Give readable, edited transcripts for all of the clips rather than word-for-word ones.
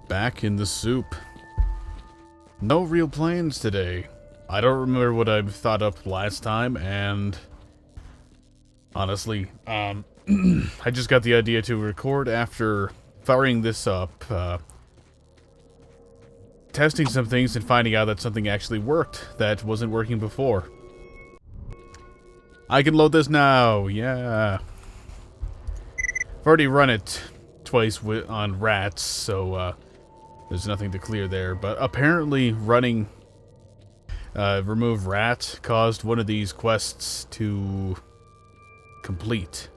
Back in the soup. No real plans today. I don't remember what I thought up last time, and honestly, I just got the idea to record after firing this up, testing some things and finding out that something actually worked that wasn't working before. I can load this now, yeah. I've already run it twice on rats, so there's nothing to clear there, but apparently running remove rat caused one of these quests to complete.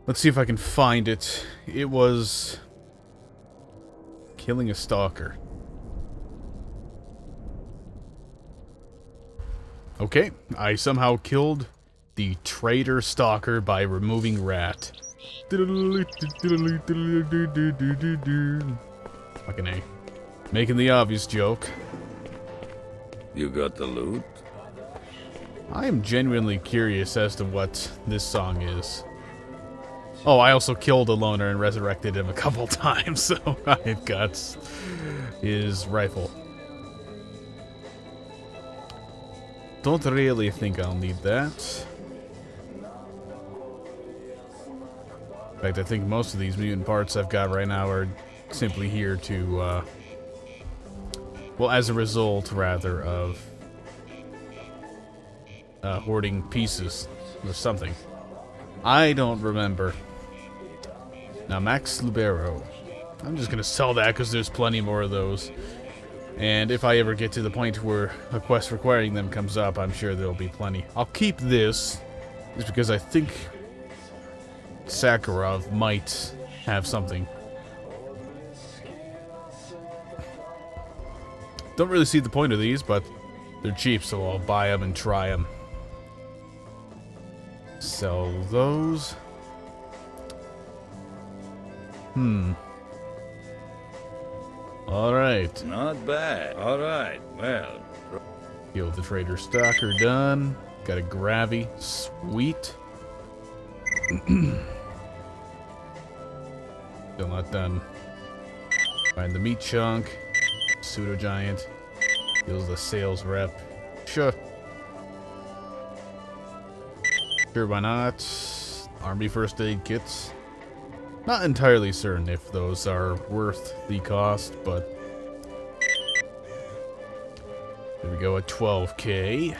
Let's see if I can find it. It was killing a stalker. Okay, I somehow killed the traitor stalker by removing rat. Fucking A. Making the obvious joke. You got the loot? I am genuinely curious as to what this song is. Oh, I also killed a loner and resurrected him a couple times, so I've got his rifle. Don't really think I'll need that. In fact, I think most of these mutant parts I've got right now are simply here to, well, as a result, rather, of hoarding pieces or something. I don't remember. Now, Max Libero. I'm just gonna sell that because there's plenty more of those. And if I ever get to the point where a quest requiring them comes up, I'm sure there'll be plenty. I'll keep this, just because I think Sakharov might have something. Don't really see the point of these, but they're cheap, so I'll buy them and try them. Sell those. Alright. Not bad. Alright, well. Kill the trader stalker done. Got a gravy. Sweet. Still not done. Find the meat chunk. Pseudo giant. Kills the sales rep. Sure. Sure, why not? Army first aid kits. Not entirely certain if those are worth the cost, but there we go at 12K.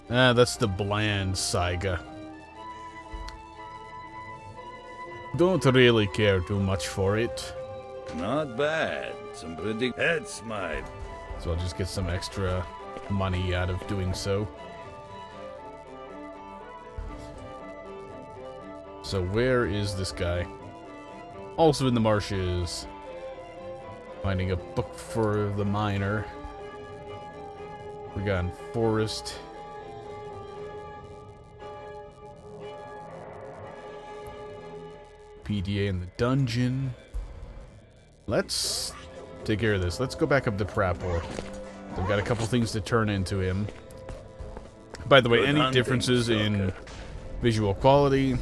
That's the bland Saiga. Don't really care too much for it. Not bad. Some pretty... That's my... So I'll just get some extra money out of doing so. So where is this guy? Also in the marshes. Finding a book for the miner. Forgotten forest. PDA in the dungeon. Let's take care of this. Let's go back up to Prapor. I've got a couple things to turn into him. By the way, any differences in visual quality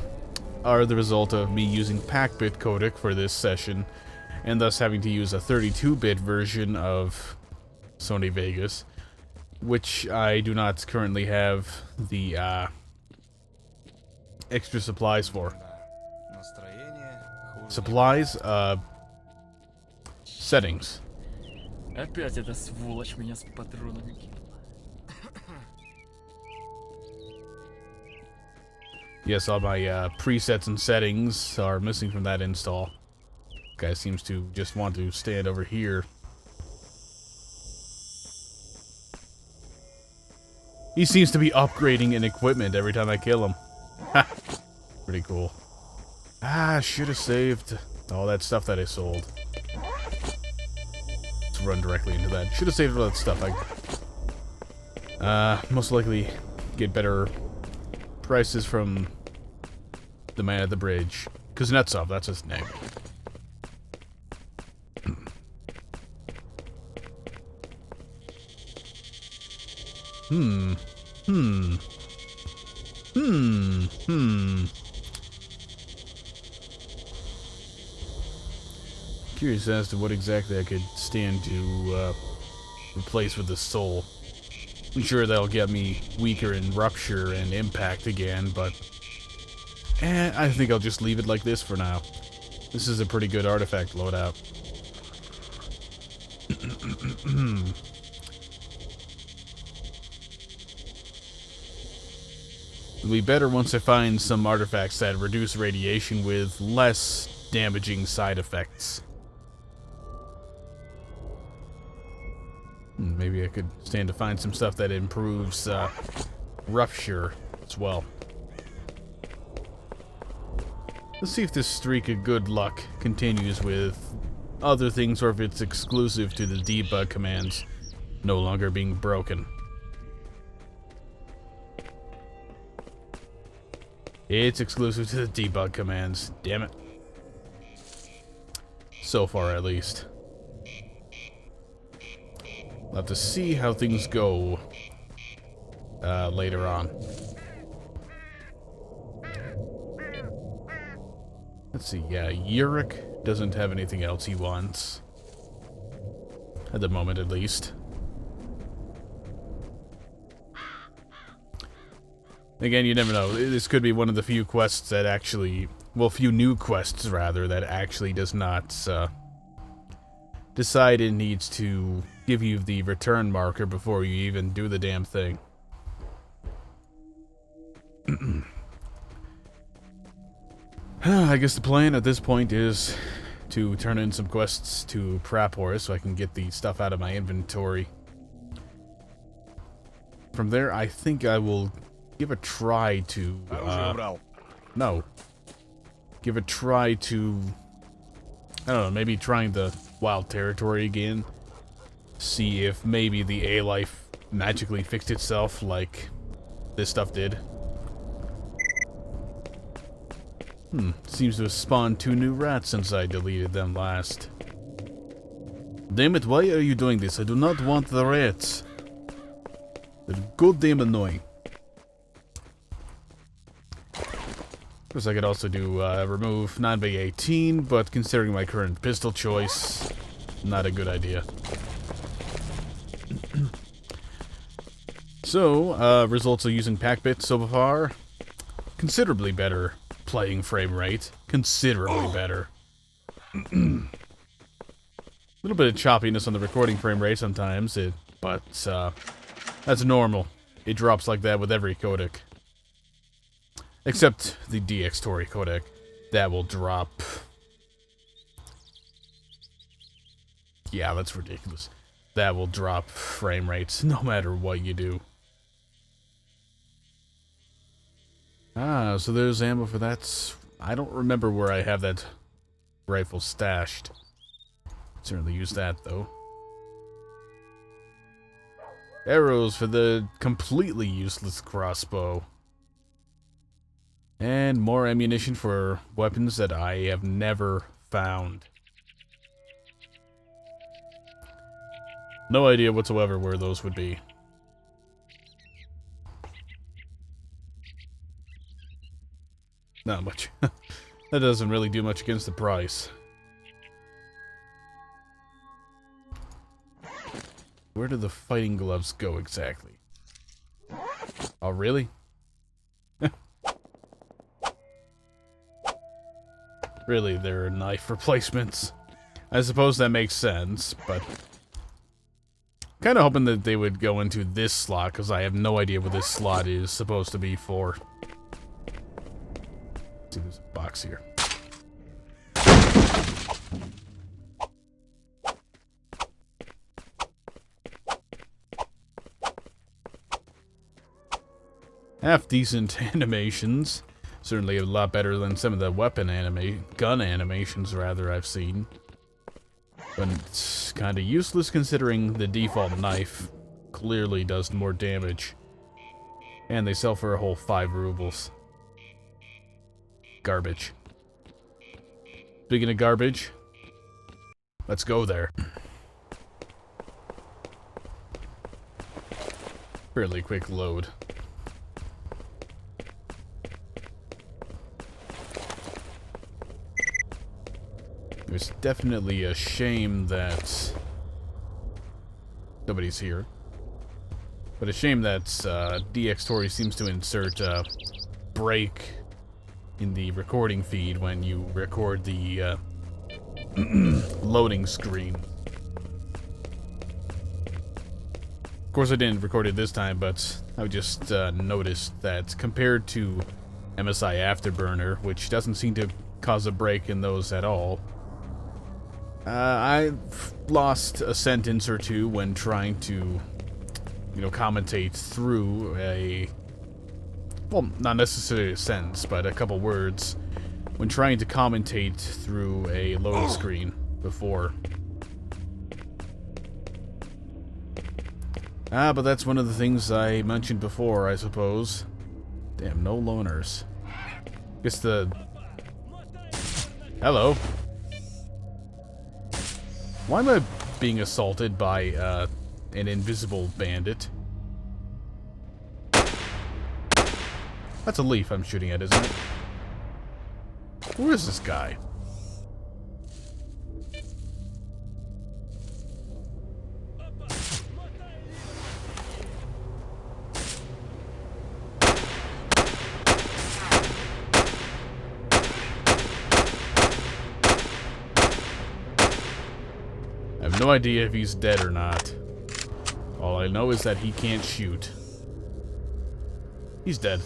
are the result of me using Pac-Bit codec for this session, and thus having to use a 32-bit version of Sony Vegas, which I do not currently have the extra supplies for. Supplies, settings. Опять эта сволочь меня с патронами кинула. Yes, all my presets and settings are missing from that install. Guy seems to just want to stand over here. He seems to be upgrading in equipment every time I kill him. Ha! Pretty cool. Ah, should have saved all that stuff that I sold. Let's run directly into that. Should have saved all that stuff. I most likely get better prices from the man at the bridge. Kuznetsov, that's his name. Curious as to what exactly I could stand to replace with the soul. I'm sure that'll get me weaker in rupture and impact again, but I think I'll just leave it like this for now. This is a pretty good artifact loadout. It'll be better once I find some artifacts that reduce radiation with less damaging side effects. Maybe I could stand to find some stuff that improves rupture as well. Let's see if this streak of good luck continues with other things, or if it's exclusive to the debug commands no longer being broken. It's exclusive to the debug commands. Damn it. So far, at least. We'll have to see how things go later on. Let's see, yeah, Yurik doesn't have anything else he wants. At the moment, at least. Again, you never know. This could be one of the few quests that actually... Well, few new quests, rather, that actually does not decide it needs to give you the return marker before you even do the damn thing. I guess the plan at this point is to turn in some quests to Prapor so I can get the stuff out of my inventory. From there, I think I will give a try to... no. Give a try to... I don't know, maybe trying the wild territory again. See if maybe the A-Life magically fixed itself like this stuff did. Seems to have spawned 2 new rats since I deleted them last. Damn it, why are you doing this? I do not want the rats. They're goddamn annoying. Of course, I could also do remove 9x18, but considering my current pistol choice, not a good idea. So, results of using Packbit so far, considerably better playing frame rate. Considerably better. A little bit of choppiness on the recording frame rate sometimes, but that's normal. It drops like that with every codec. Except the DX-Tori codec. That will drop. Yeah, that's ridiculous. That will drop frame rates no matter what you do. Ah, so there's ammo for that. I don't remember where I have that rifle stashed. Certainly use that, though. Arrows for the completely useless crossbow. And more ammunition for weapons that I have never found. No idea whatsoever where those would be. Not much. That doesn't really do much against the price. Where do the fighting gloves go exactly? Oh, really? Really, they're knife replacements. I suppose that makes sense, but... kind of hoping that they would go into this slot, because I have no idea what this slot is supposed to be for. Let's see, there's a box here. Half-decent animations. Certainly a lot better than some of the gun animations, rather, I've seen. But it's kind of useless considering the default knife clearly does more damage. And they sell for a whole 5 rubles. Garbage. Speaking of garbage, let's go there. Fairly quick load. It was definitely a shame that nobody's here. But a shame that DxTory seems to insert a break in the recording feed when you record the loading screen. Of course I didn't record it this time, but I just noticed that compared to MSI Afterburner, which doesn't seem to cause a break in those at all, I've lost a sentence or two when trying to, commentate through a, well, not necessarily a sentence, but a couple words, when trying to commentate through a load screen before. But that's one of the things I mentioned before, I suppose. Damn, no loners. Guess the... Hello. Why am I being assaulted by, an invisible bandit? That's a leaf I'm shooting at, isn't it? Who is this guy? I have no idea if he's dead or not. All I know is that he can't shoot. He's dead.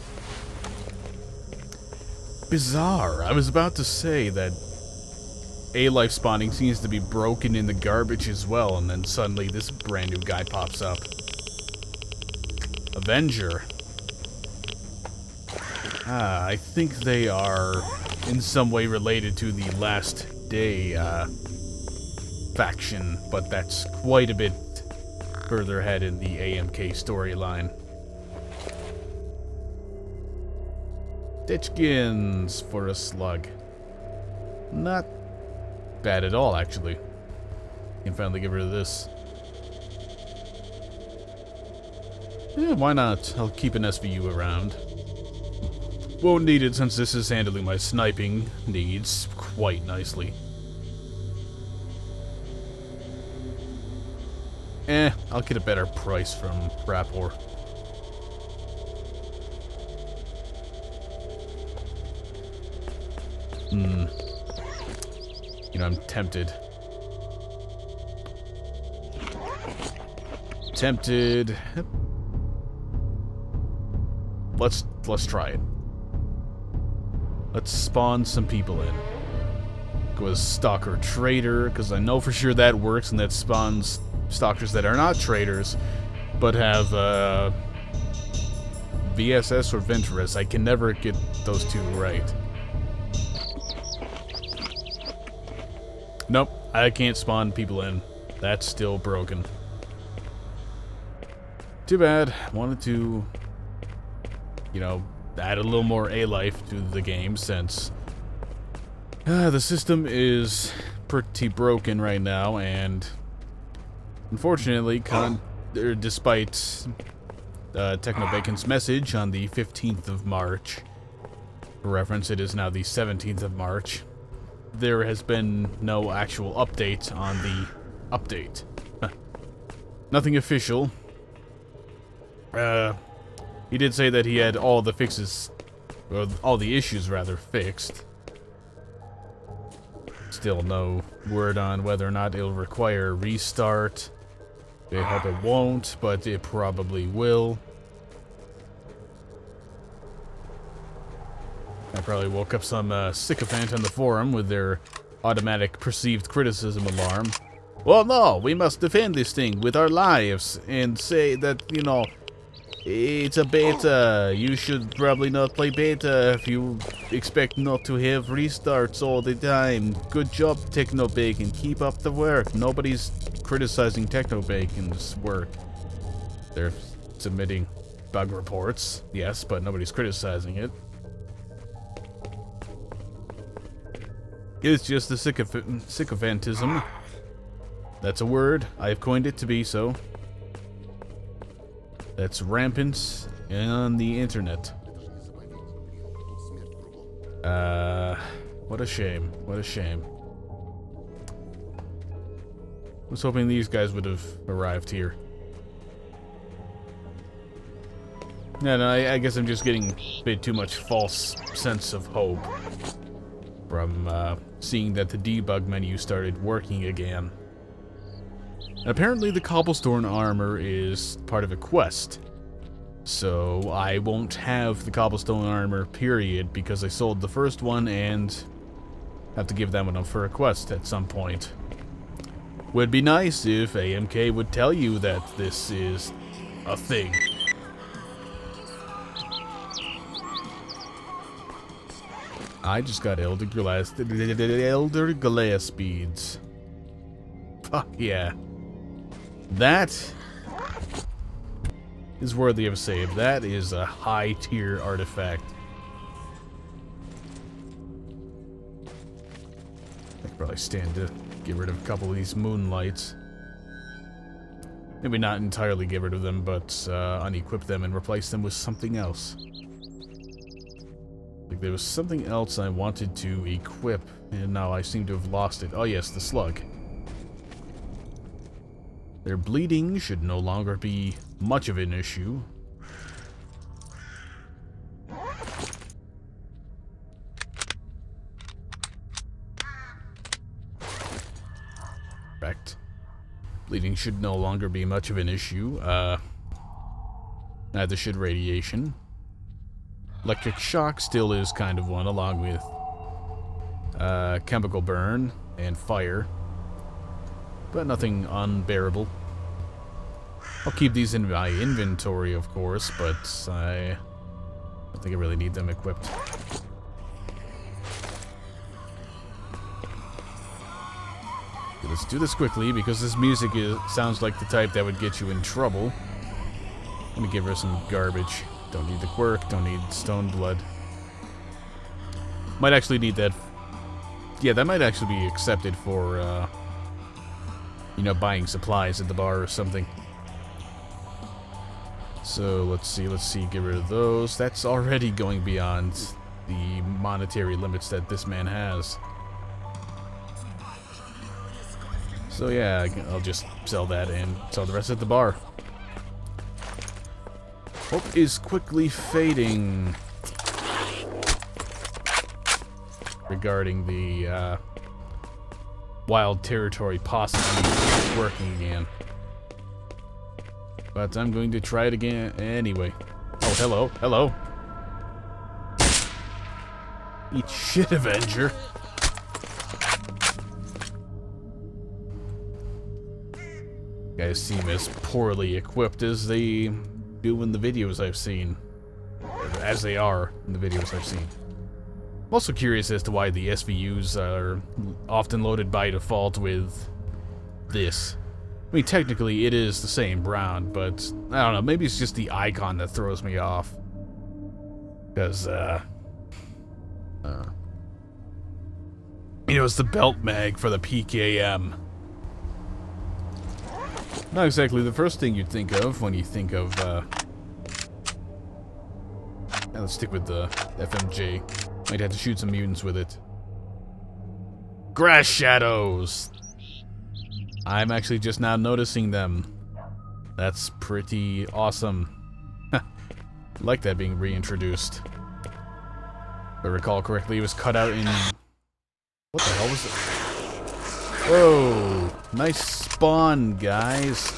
Bizarre. I was about to say that A-life spawning seems to be broken in the garbage as well, and then suddenly this brand new guy pops up. Avenger. I think they are in some way related to the Last Day faction, but that's quite a bit further ahead in the AMK storyline. Ditchkins for a slug. Not bad at all, actually. Can finally get rid of this. Yeah, why not? I'll keep an SVU around. Won't need it since this is handling my sniping needs quite nicely. I'll get a better price from Rapport. I'm tempted. Let's try it. Let's spawn some people in. Go as Stalker Trader, because I know for sure that works, and that spawns stalkers that are not traders, but have VSS or Venturous. I can never get those two right. Nope, I can't spawn people in. That's still broken. Too bad. Wanted to, add a little more A-life to the game since the system is pretty broken right now, and unfortunately, despite Technobacon's message on the 15th of March, for reference, it is now the 17th of March, there has been no actual update on the update. Nothing official. He did say that he had all the fixes, or all the issues rather, fixed. Still no word on whether or not it'll require a restart. They hope it won't, but it probably will. I probably woke up some sycophant on the forum with their automatic perceived criticism alarm. Well, no, we must defend this thing with our lives and say that, it's a beta. You should probably not play beta if you expect not to have restarts all the time. Good job, Technobacon. Keep up the work. Nobody's criticizing Technobacon's work. They're submitting bug reports, yes, but nobody's criticizing it. It's just the sycophantism. That's a word. I've coined it to be so. That's rampant on the internet. What a shame. What a shame. was hoping these guys would have arrived here. Yeah, no, I guess I'm just getting a bit too much false sense of hope from seeing that the debug menu started working again. And apparently the cobblestone armor is part of a quest. So I won't have the cobblestone armor, period, because I sold the first one and have to give that one up for a quest at some point. Would be nice if AMK would tell you that this is a thing. I just got Elder Glass beads. Fuck yeah. That is worthy of a save. That is a high tier artifact. I could probably stand to get rid of a couple of these moonlights. Maybe not entirely get rid of them, but unequip them and replace them with something else. Like there was something else I wanted to equip, and now I seem to have lost it. Oh yes, the slug. Their bleeding should no longer be much of an issue. Correct. Bleeding should no longer be much of an issue. Neither should radiation. Electric shock still is kind of one, along with chemical burn and fire. But nothing unbearable. I'll keep these in my inventory, of course, but I don't think I really need them equipped. Okay, let's do this quickly, because this music sounds like the type that would get you in trouble. Let me give her some garbage. Don't need the quirk, don't need stone blood. Might actually need that. Yeah, that might actually be accepted for, you know, buying supplies at the bar or something. So, let's see, get rid of those. That's already going beyond the monetary limits that this man has. So yeah, I'll just sell that and sell the rest at the bar. Hope is quickly fading regarding the wild territory possibly working again. But I'm going to try it again anyway. Oh, hello, hello. Eat shit, Avenger. Guys seem as poorly equipped as they do in the videos I've seen. As they are in the videos I've seen. I'm also curious as to why the SVUs are often loaded by default with this. I mean, technically it is the same brown, but I don't know, maybe it's just the icon that throws me off. Because, you know, it's the belt mag for the PKM. Not exactly the first thing you'd think of when you think of, let's stick with the FMJ. Might have to shoot some mutants with it. Grass shadows! I'm actually just now noticing them. That's pretty awesome. I like that being reintroduced. If I recall correctly, it was cut out in... What the hell was it? Whoa! Nice spawn, guys.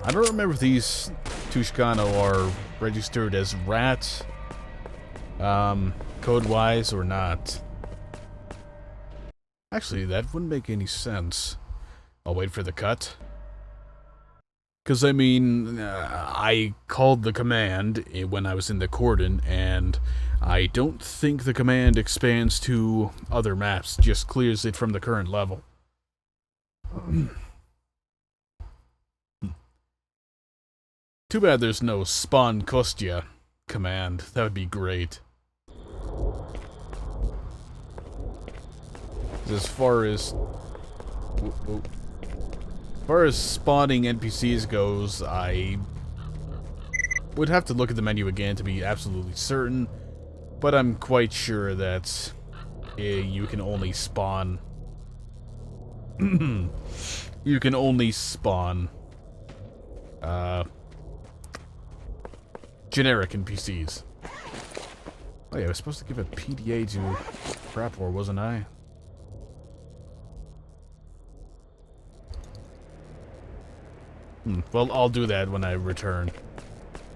I don't remember if these Tushkano are registered as rat, code-wise or not. Actually, that wouldn't make any sense. I'll wait for the cut. Because, I mean, I called the command when I was in the cordon, and I don't think the command expands to other maps, just clears it from the current level. Too bad there's no spawn Kostya command. That would be great. As far as... As far as spawning NPCs goes, I would have to look at the menu again to be absolutely certain, but I'm quite sure that you can only spawn... you can only spawn... generic NPCs. Oh yeah, I was supposed to give a PDA to Crapor, wasn't I? Well, I'll do that when I return.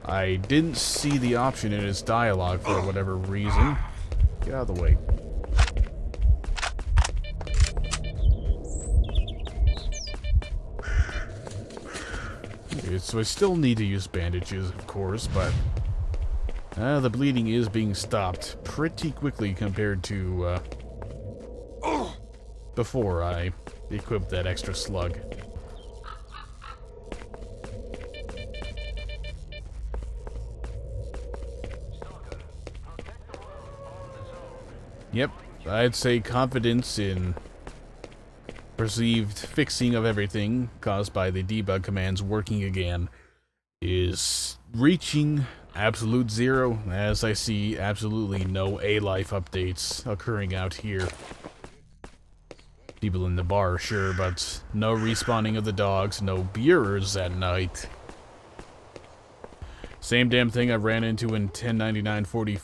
I didn't see the option in its dialogue for whatever reason. Get out of the way. Okay, so I still need to use bandages, of course, but the bleeding is being stopped pretty quickly compared to before I equipped that extra slug. Yep, I'd say confidence in perceived fixing of everything caused by the debug commands working again is reaching absolute zero, as I see absolutely no A-life updates occurring out here. People in the bar, sure, but no respawning of the dogs, no beers at night. Same damn thing I ran into in 1099-40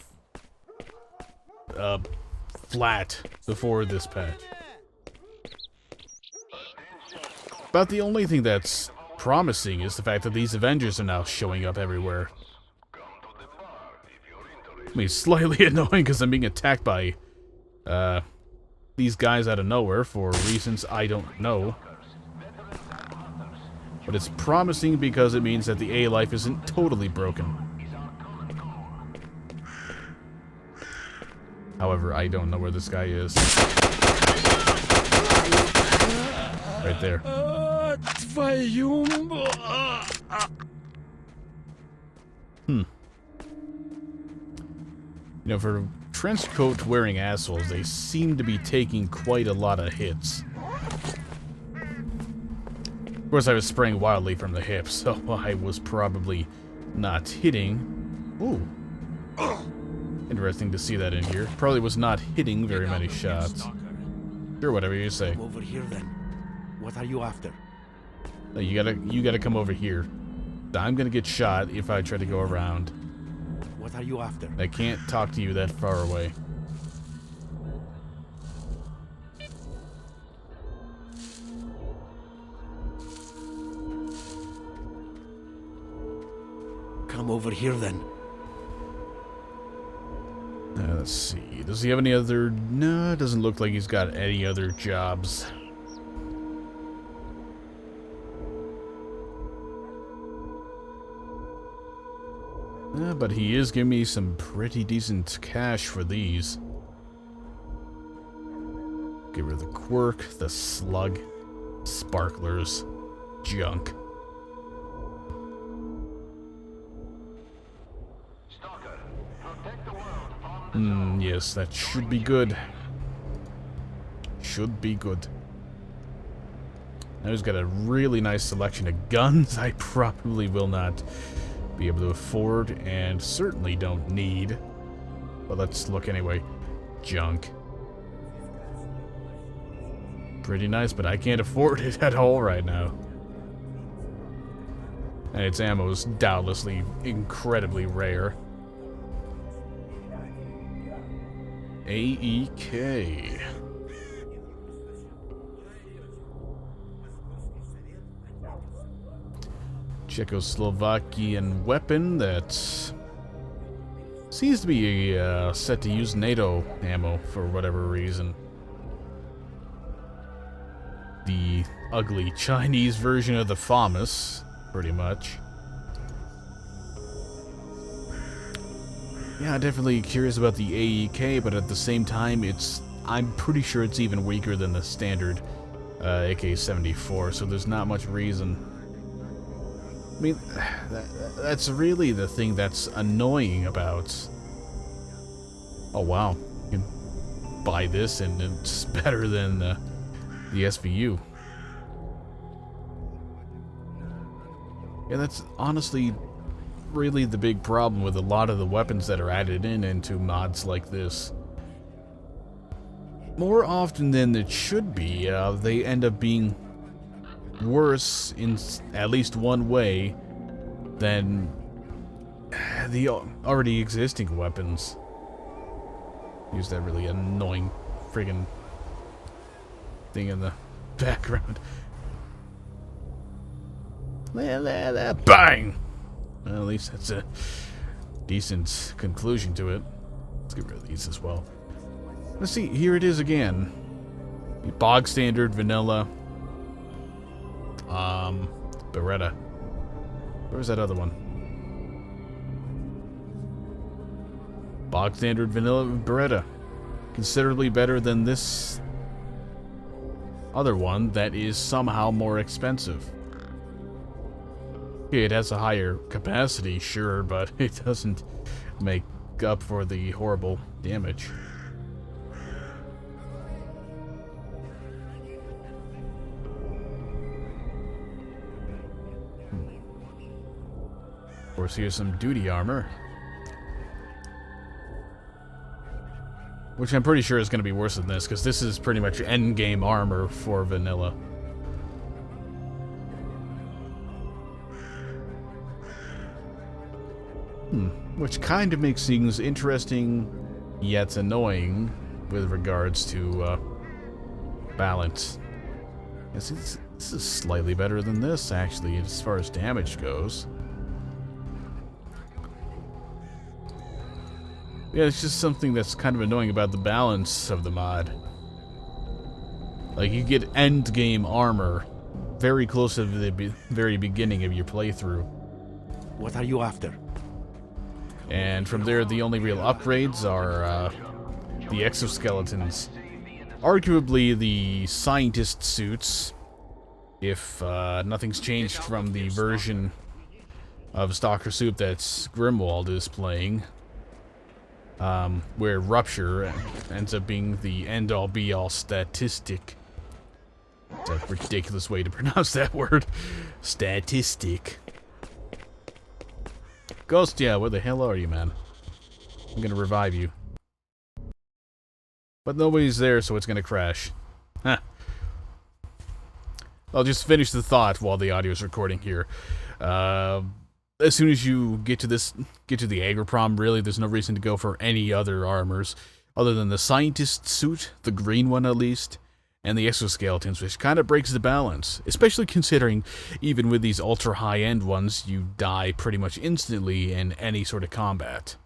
flat before this patch. About the only thing that's promising is the fact that these Avengers are now showing up everywhere. I mean, slightly annoying because I'm being attacked by these guys out of nowhere for reasons I don't know. But it's promising because it means that the A-life isn't totally broken. However, I don't know where this guy is. Right there. You know, for trench coat wearing assholes, they seem to be taking quite a lot of hits. Of course, I was spraying wildly from the hip, so I was probably not hitting. Ooh. Interesting to see that in here. Probably was not hitting very many shots. Sure, whatever you say. Over here then. What are you after? No, you gotta come over here. I'm gonna get shot if I try to go around. What are you after? I can't talk to you that far away. Come over here then. Let's see. Does he have any other... No, it doesn't look like he's got any other jobs. But he is giving me some pretty decent cash for these. Get rid of the quirk, the slug, sparklers, junk. Yes, that should be good. Should be good. Now he's got a really nice selection of guns I probably will not be able to afford, and certainly don't need. But let's look anyway. Junk. Pretty nice, but I can't afford it at all right now. And its ammo is doubtlessly incredibly rare. AEK. Czechoslovakian weapon that seems to be set to use NATO ammo for whatever reason. The ugly Chinese version of the FAMAS, pretty much. Yeah, definitely curious about the AEK, but at the same time, I'm pretty sure it's even weaker than the standard AK-74, so there's not much reason. I mean, that's really the thing that's annoying about... Oh wow, you can buy this and it's better than the SVU. Yeah, that's honestly really the big problem with a lot of the weapons that are added into mods like this. More often than it should be, they end up being worse in at least one way than the already existing weapons. Use that really annoying friggin' thing in the background. Bang! Well, at least that's a decent conclusion to it. Let's get rid of these as well. Let's see, here it is again. Bog standard, vanilla. Beretta. Where's that other one? Bog standard, vanilla, Beretta. Considerably better than this other one that is somehow more expensive. Okay, it has a higher capacity, sure, but it doesn't make up for the horrible damage. Of course, here's some duty armor, which I'm pretty sure is going to be worse than this, because this is pretty much endgame armor for vanilla. Which kind of makes things interesting, yet annoying, with regards to balance. This is slightly better than this, actually, as far as damage goes. Yeah, it's just something that's kind of annoying about the balance of the mod. Like, you get endgame armor very close to the very beginning of your playthrough. What are you after? And from there, the only real upgrades are the exoskeletons. Arguably, the scientist suits, if nothing's changed from the version of STALKERSOUP that Grimwald is playing, where Rupture ends up being the end-all be-all statistic. It's a ridiculous way to pronounce that word. Statistic. Ghost, yeah, where the hell are you, man? I'm gonna revive you. But nobody's there, so it's gonna crash. Huh. I'll just finish the thought while the audio's recording here. As soon as you get to the Agriprom, really, there's no reason to go for any other armors other than the scientist suit, the green one at least, and the exoskeletons, which kind of breaks the balance, especially considering even with these ultra high-end ones, you die pretty much instantly in any sort of combat.